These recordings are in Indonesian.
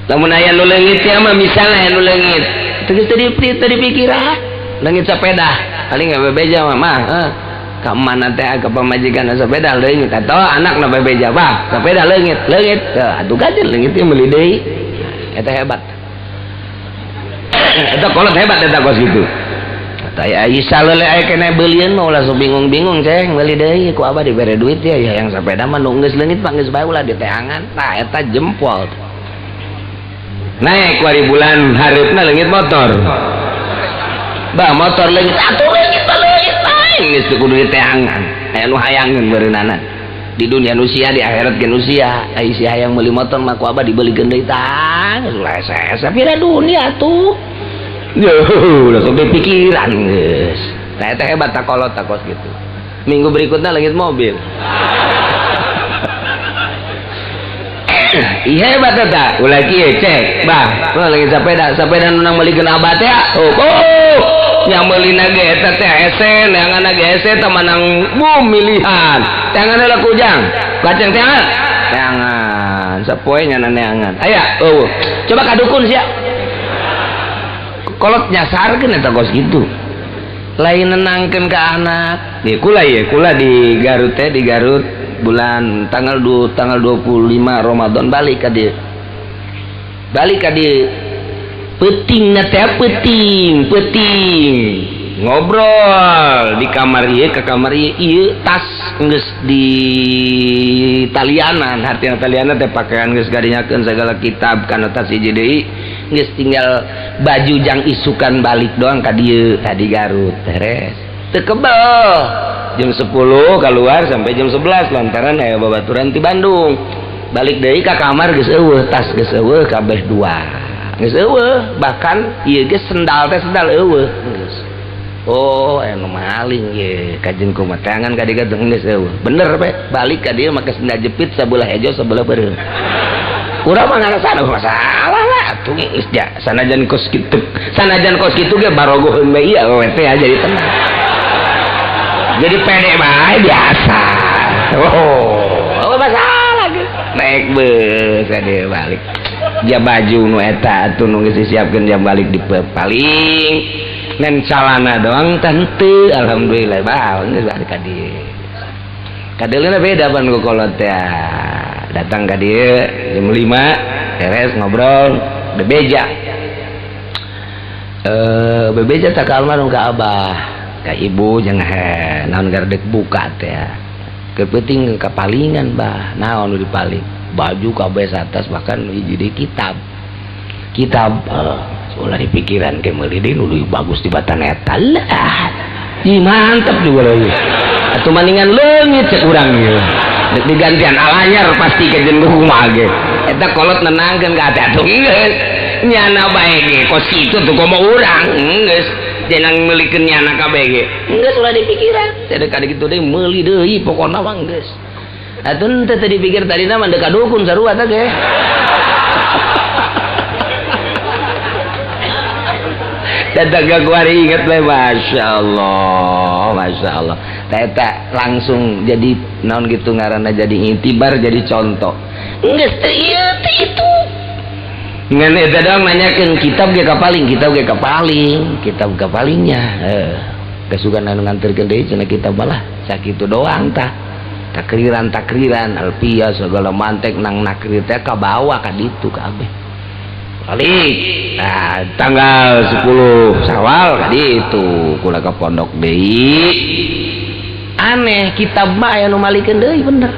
lamun aya nu leungit ya mah misalnya nu leungit tadi pikiran leungit sepeda paling bebeja mah ka mana teh ka pamajikan sepeda leungit atau anakna bebeja bah sepeda leungit atuh gajen leungit teh meuli deui eta hebat eta kolot hebat eta kos gitu aya Isa lele aya kena beulieun mah ulah sok bingung-bingung ceng meuli deui ku abah dibere duit ya yang sepeda mah nu geus leungit mah geus bae ulah diteangan tah eta jempol naik wari bulan hareupna leungit motor bah motor leungit atuh leungit lain geus teu kudu diteangan aya nu hayangeun beureunana di dunia nu sia di akhirat ge nu sia ai si hayang meuli motor mah ku abah dibelikeun deui tah geus ulah ese pira dunia atuh udah sampai pikiran guys nah itu hebat tak kolot tak kos gitu minggu berikutnya langit mobil iya hebat tak ulah kieu cek bah lagi sepeda nunang meulikeun abah teh yang meulina ge eta teh ese neanganna ge ese teh manang milihan teangan heula kujang kacang teangan sapoe nyana neangan aya coba kadukun sia kolot nyasarkeun eta kos gitu lain nenangkeun ka anak di kula di Garut teh di Garut bulan tanggal 25 Ramadan balik ka dieu peutingna teh peuting ngobrol di kamar ieu ka kamar ieu tas geus di talianan hartina talianan teh pakaian geus garinyakeun segala kitab kana tas hiji deui geus tinggal baju jang isukan balik doang ka dieu tadi Garut beres teu kebel jam 10 keluar sampai jam 11 lantaran aya babaturan ti Bandung balik deui ka kamar geus eueuh tas geus eueuh kabeh dua geus eueuh bahkan ieu ge sendal teh sendal eueuh geus anu maling ye kajen kumaha tangan ka dieu geus eueuh bener be balik ka dieu make sendal jepit sabelah hejo sabelah beureum urang mah ngarasan masalah lah atuh geus ja sanajan kos kitu ge barogoheun bae ieu awewe teh jadi tenang jadi pede bae biasa masalah geus naik beus ade balik ja baju nu eta atuh nu geus disiapkeun jam balik di paling nen calana doang tante alhamdulillah bae geus balik ka dieu kadeulina beda pan ku kolot teh datang ke dia jam 5 beres ngobrol bebeja tak almarhum ke abah ke ibu jangan naon gardek buka teh kepeuting kapalingan bah naon nu dipaling baju kabeh atas bahkan hiji di kitab ulah di pikiran ke meuli deui nu bagus di batan eta lah mantep juga lagi atuh maningan leungit cek urang ieu digantian alanyar pasti ke jendeung mah ge eta kolot nenangkeun ka atuh geus nyana bae ge kos kitu tuh komo urang geus jenang meulikeun nyana kabeh ge geus ulah dipikiran teh ka kitu deui meuli deui pokona mah geus atuh teu dipikir tadina mah deuk ka dukun sarua teh ge datang ke kuari inget bae Masya Allah eta langsung jadi naon gitu ngaranna jadi intibar jadi contoh geus teh ieu teh itu ngan eta doang nanyakeun kitab ge kapalingnya kasugan anu nganterkeun deui cenah kitab balah sakitu doang tah takriran alfiyah segala mantek nang nakrir teh kabawa ka ditu kabeh balik tanggal 10 Syawal kadi itu kula ke pondok deui aneh kitab mah aya nu malikeun deui bener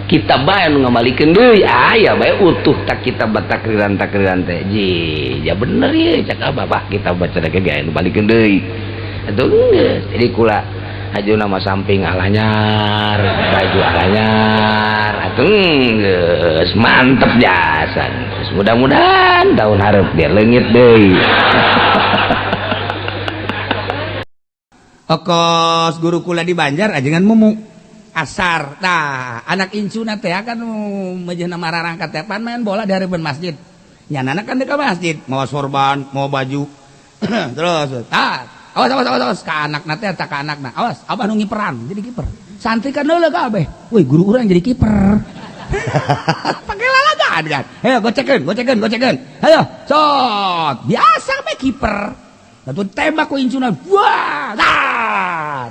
kitab bae anu ngamalikeun deui aya bae utuh tak kitab takriran teh ya bener ye cak abah kita baca da ge anu balikeun deui atuh geus jadi kula hajuna mah samping alanyar baju alanyar atuh geus mantep jasan mudah-mudahan tahun hareup biar leungit deui okos guru kula di Banjar ajengan mumu asar tah anak incuna teh kan mejeuna mararangkat teh pan main bola di hareupeun masjid nyanana kan di masjid mau sorban mau baju terus awas ka anakna teh tak ka anakna awas abah nu ngiperan jadi kiper santri kan heula kabeh woi guru urang jadi kiper pake lalaga lalagaan kan. Ayo gocekeun. Ayo, cot. Biasa we kiper. Atuh tembak ku incuna. Wah,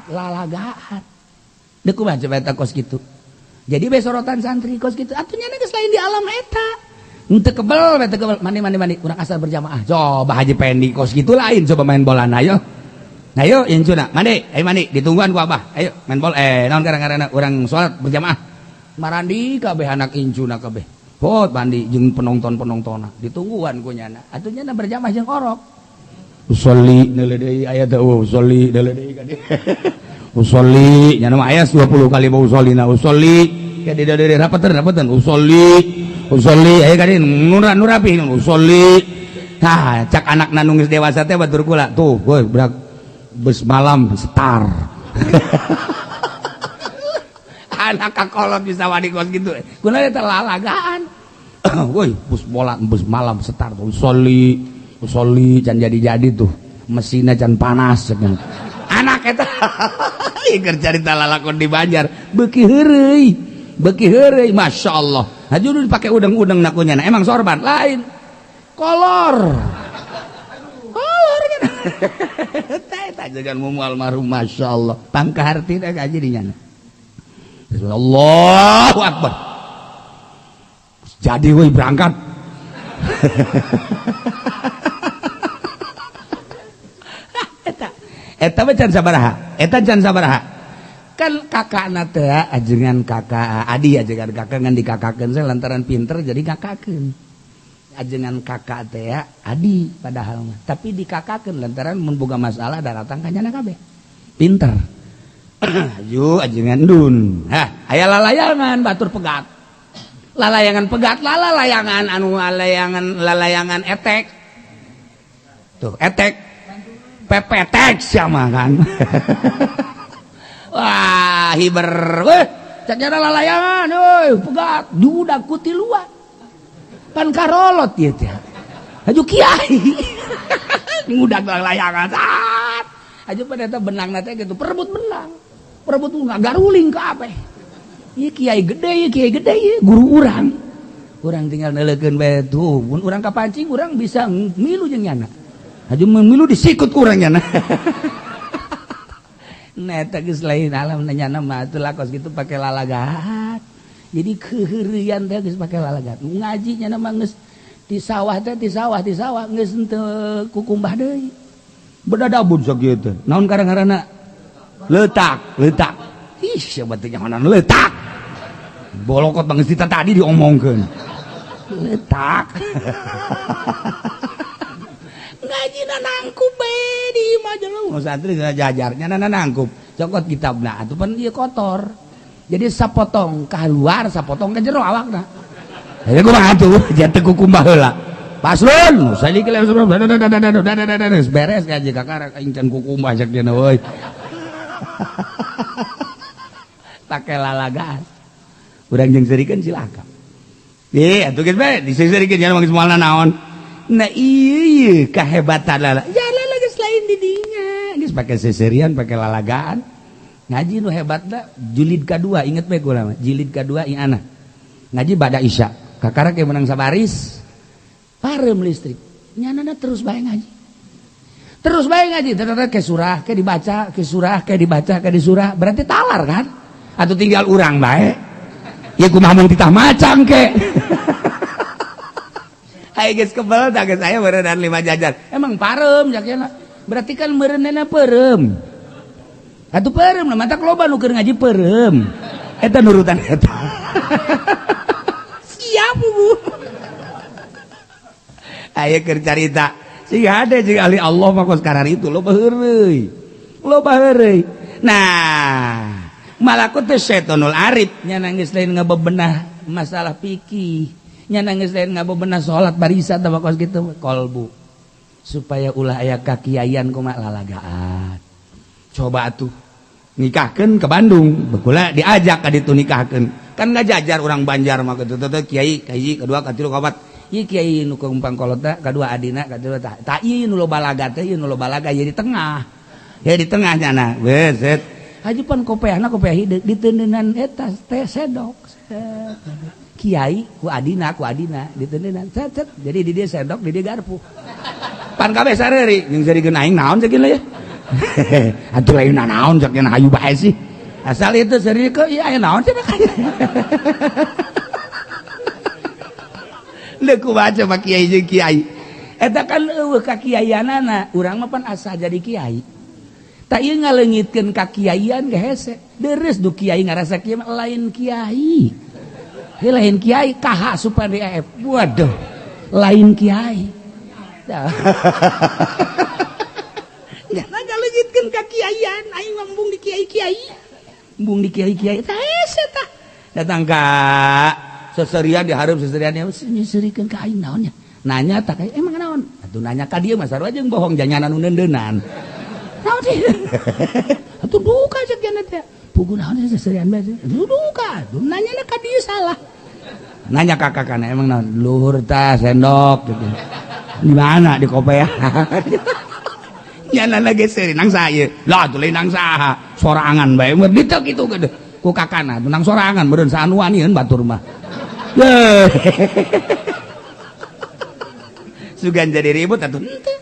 lalagaan. Deuk kumaha coba eta kos kitu. Jadi besorotan santri kos kitu. Atunya geus lain di alam eta. Henteu kebel, mandi. Urang asal berjamaah. Coba Haji Pendi kos kitu lain coba main bola ayo. Ayo incuna, mandi, ditungguan ku Abah. Ayo main bola. Naon karang-karangna urang salat berjamaah. Marandi kabeh anak incuna kabeh. Hot mandi jeung penonton-penontonna. Ditungguan ku nyana. Atuh nyana berjamaah jeung orok. Usolli neuleuh deui aya teh usolli neuleuh deui ka dieu. Usolli nyana mah aya 20 kali mau usolina usolli. Ka di deui rapeteun usolli aya ka dieu nu rapi usolli. Nah, cak anakna nu geus dewasa teh batur kula. Tuh, boy berak bus malam star. Anak kakolot bisa wadi kos gitu. Kuna eta lalagaan. Woi, bus malam star usolli can jadi tuh. Mesinnya can panas cenah. Anak eta keur carita lalakon di Banjar, beuki heureuy, masyaallah. Hajudu dipake udang-udang nakunya. Emang sorban lain. Kolor kan. Eta jangan mumu almarhum masyaallah. Pangkaharti da gaji dinya. Allahu Akbar. Jadi woi berangkat. Eta can sabaraha. Kan kakakna teh ajengan kakak adi ajengan kakak ngan dikakakeun saya lantaran pinter jadi kakakeun. Ajengan kakak teh adi padahal mah. Tapi dikakakeun lantaran mun boga masalah datang ka nyana kabeh. Pinter. Ayo ajengan dun. Hah, aya lalayangan batur pegat. Lalayangan pegat, lalayangan anu lalayangan etek. Tuh, etek. Pepetek sama kan. Wah, hiber. Weh, caknya lalayangan, euy, pegat, diudag ku tiluan. Pan karolot ieu teh. Aju kiai. Ngudag lalayangan. Aju pada eta benangna teh kitu, perebut benang. Perebut ngagaruling ka apa? Ieu kiai gede, guru urang. Urang tinggal neulekeun bae tuh, mun urang kapancing urang bisa milu jeung nyana. Aju memilu disikut ku urang nyana. Nah, eta geus lain alam nyana mah atuh lakos kitu pake lalagat. Jadi keheureuyan teh geus pake lalagat. Ngaji nyana mah geus di sawah geus henteu kukumbah deui. Bedadabun sakieu teh. Naon karang-karana? Letak. Ih, siapa teh nyahonan letak. Bolokot banget kita tadi diomongkeun. Letak. Ngajina nangkup bae di imah jelema. Santri jajarnya nangkup. Cokot kitabna atuh pan ieu kotor. Jadi sapotong keluar, sapotong ke jero awakna. Ya kumaha atuh? Jante kukumbah heula. Paslon, saliki le beres ka jeung kakara aing can kukumbah cak dina euy. Pakai lalagaan. Urang jeung serikeun silakan. Atuh geus bae diserikeun nya mangis moalna naon. Nah iya kehebatan lala. Ya lala geus lain di dinya. Geus pake seserian, pake lalagaan. Ngaji nu hebatna jilid kedua, inget bae kula mah. Jilid kedua ieu anak. Ngaji bada isya. Kakara ke menang sabaris. Parem listrik. Nyanana terus bae ngaji. Terus bae ngaji, terus ke surah, ke dibaca, ke surah, ke dibaca, ke disurah. Berarti talar kan? Atau tinggal urang bae. Ya kumaha mung titah macam ke. Ayo geus kebal tah geus aya beureunan 5 jajar. Emang parem jakna. Berarti kan meureunna parem. Atuh parem mah matak loba nu keur ngaji parem. Eta nurutan eta. Siap Bu. Ayo keur carita. Sing hade jeung ahli Allah mah kos karar itu loba heureuy. Nah, malakut teh setonul arif nya geus lain ngabebenah masalah fikih. Nya geus lain ngabebenah salat barisa tah kos kitu kolbu. Supaya ulah aya kakiayan kumaha lalagaan. Coba atuh nikahkeun ke Bandung, bekula diajak ka ditu nikahkeun. Kan ngajajar urang Banjar mah kitu teh kiai kahiji, kedua, katilu, kaopat. Ieu kiai nu kumpang kolota, kadua adina, katilu tah. Tah ieu nu loba laga teh, ieu nu loba laga ieu di tengah. Ya di tengah nyana. Beset. ajupan kopiah hideuk diteuneunnan eta teh sendok. Kiai ku adina diteuneunnan. Cet jadi di dieu sendok di dieu garpu. Pan kabeh sareuri jeung jarikeun aing naon cek ieu ya. Atuh lain naon cek yen hayu bae sih. Asal itu seri ke iya aya naon cenah. Leku baca pak kiai jeung kiai. Eta kan eueuh ka kiaianana, urang mah pan asa jadi kiai. Tak ieu ngaleungitkeun ka kiaian ge hese. Deres du kiai ngarasa kieu mah lain kiai. He lain kiai kaha Supandi AF. Waduh. Lain kiai. Ya ngaleungitkeun ka kiaian, aing mah embung di kiai-kiai. Embung di kiai-kiai tah hese tah. Datang ka seserian dihareup seserian nyeuseurikeun ka aing naonnya. Nanya tak emang naon? Atuh nanya ka dieu mah sarua jeung bohong janyanan nu neundeunan. Naon sih? Atuh duka cek cenah teh. Pugu naon seserian bae? Duka. Nanya ka dieu salah. Nanya ka kakana emang naon? Luhur tah sendok gitu. Di mana di kopiah? Nyanana geus nang saya. Lah atuh lain nang saha? Sorangan bae. Ditu kitu gede. Ku kakana atuh nang sorangan meureun saanuan ieun batur mah. Sugan jadi ribut atuh henteu.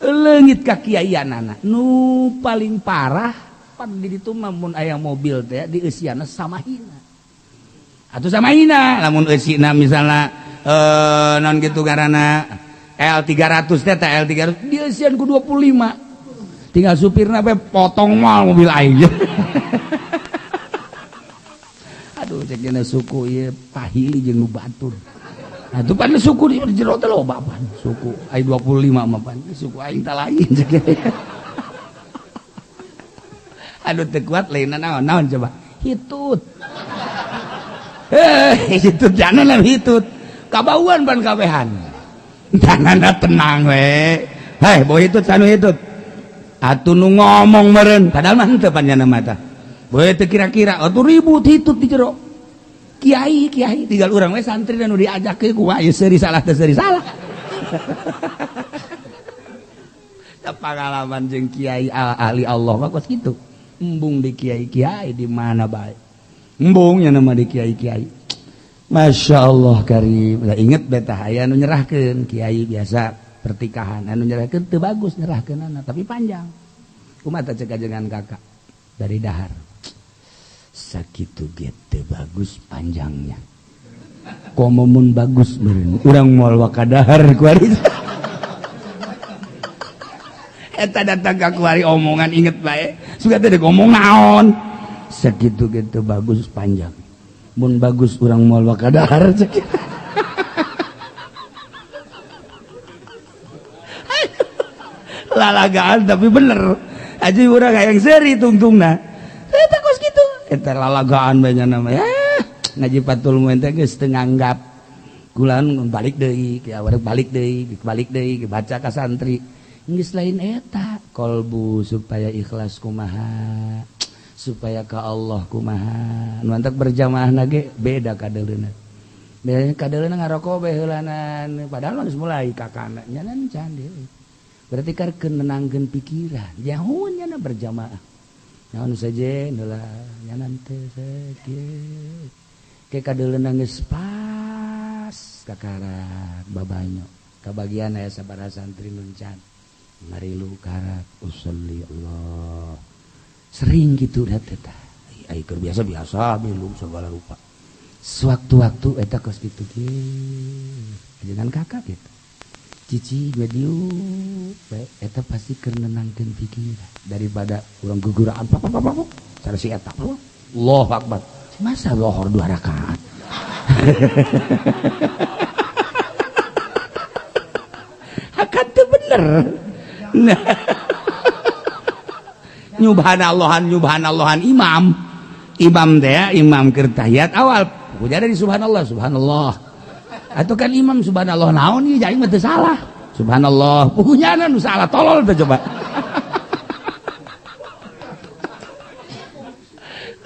Leungit ka kiaianana nu paling parah pan di ditu mah mun aya mobil teh di eusiana samahina. Atuh samahina lamun eusina misalna naon kitu ngaranna L300 teh L300 di eusian ku 25. Tinggal supirna we potong mal mobil aing. Aduh cek cenah suku ieu pahili jeung nu batur. Nah, itu pan suku di jero teh loba pan. Suku ai 25 mah pan. Suku aing teh lain. Aduh teu kuat lainna naon coba? Hitut. Hitut jangan lah hitut. Kabauan pan kabehan. Janganna tenang we. Hei, boy hitut sanu hitut. Atuh nu ngomong meureun padahal mah henteu pan nya mah tah. Boy teu kira-kira atuh ribut hitut di jero. Kiai tinggal urang we santri dan nu diajakeun ku aya seuri salah teh seuri salah. Pengalaman jeung kiai ahli Allah mah kos kitu. Embung di kiai-kiai di mana bae. Embung nya nama di kiai-kiai. Masya Allah karim. Da inget betah aya nu nyerahkeun kiai biasa pertikahan anu nyerahkeun teu bagus nyerahkeunana tapi panjang. Kumaha teh cek ajengan kakak dari dahar. Sakitu gitu bagus panjangnya komomun bagus meureun urang moal wakadahar kuari eta datang ka kuari omongan inget bae suga teh ngomong naon sakitu gitu bagus panjang mun bagus urang moal wakadahar cek lalagaan tapi bener aja urang hayang seuri tungtungna eta kos kitu eta lalagaan bae nama ya ngaji patul mun teh geus teu nganggap kulaan balik deui ki aweuk balik deui baca ka santri geus lain eta kolbu supaya ikhlas kumaha supaya ka Allah kumaha nu antek berjamaahna ge beda kadeuleuna ngaroko bae heulanan padahal geus mulai kakana nyanan can deui berarti karkeun nenangkeun pikiran jauh nya berjamaah naon saja nula nyanan teh sakit ke kadeuleunan geus pas kakarak babanyo kabagian aya sabaraha santri nun can marilu karak usolli Allah sering gitu da teh ai keur biasa belum segala rupa sewaktu-waktu eta kos kitu ge ajengan kakak gitu cici medium eta pasti keur nenangkeun pikiran daripada urang guguraan cara si eta Allahu Akbar masa lohor 2 rakaat akan teu bener nah nyubhanallahan imam teh ya imam keur tahiyat awal puja dari subhanallah atau kan imam subhanallah naon ieu aing mah teu salah subhanallah pugunyana nu salah tolol teh coba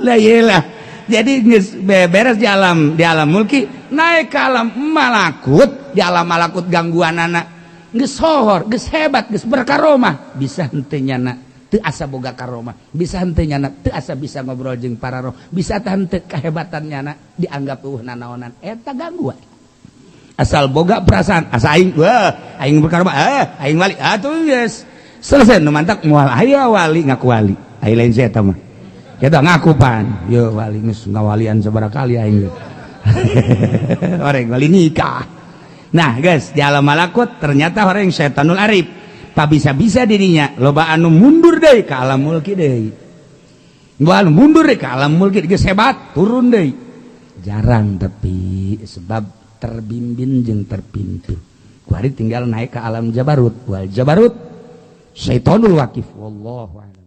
lah iyalah jadi geus beres di alam mulki naik ke alam malakut di alam malakut gangguanana geus sohor geus hebat geus berkaromah bisa henteu nyana teu asa boga karomah, bisa henteu nyana teu asa bisa ngobrol jeung para roh, bisa teh henteu kehebatan nyana dianggap nanaonan eta gangguan. Asal boga perasaan asa aing wah aing berkaromah aing wali atuh geus selesai nu mantak moal aya wali ngaku wali aya lain saya eta mah eta ngaku pan yo wali geus ngawalian sabaraha kali aing orang wali nikah. Nah guys di alam malakut ternyata orang setanul arif bisa-bisa dirinya loba anu mundur deui ka alam mulki deui. Moal mundur deui ka alam mulki geus hebat turun deui. Jarang tapi sebab terbimbing jeung terpimpin. Ku hari tinggal naik ke alam jabarut. Wal jabarut syaitonul wakif wallahu a'lam.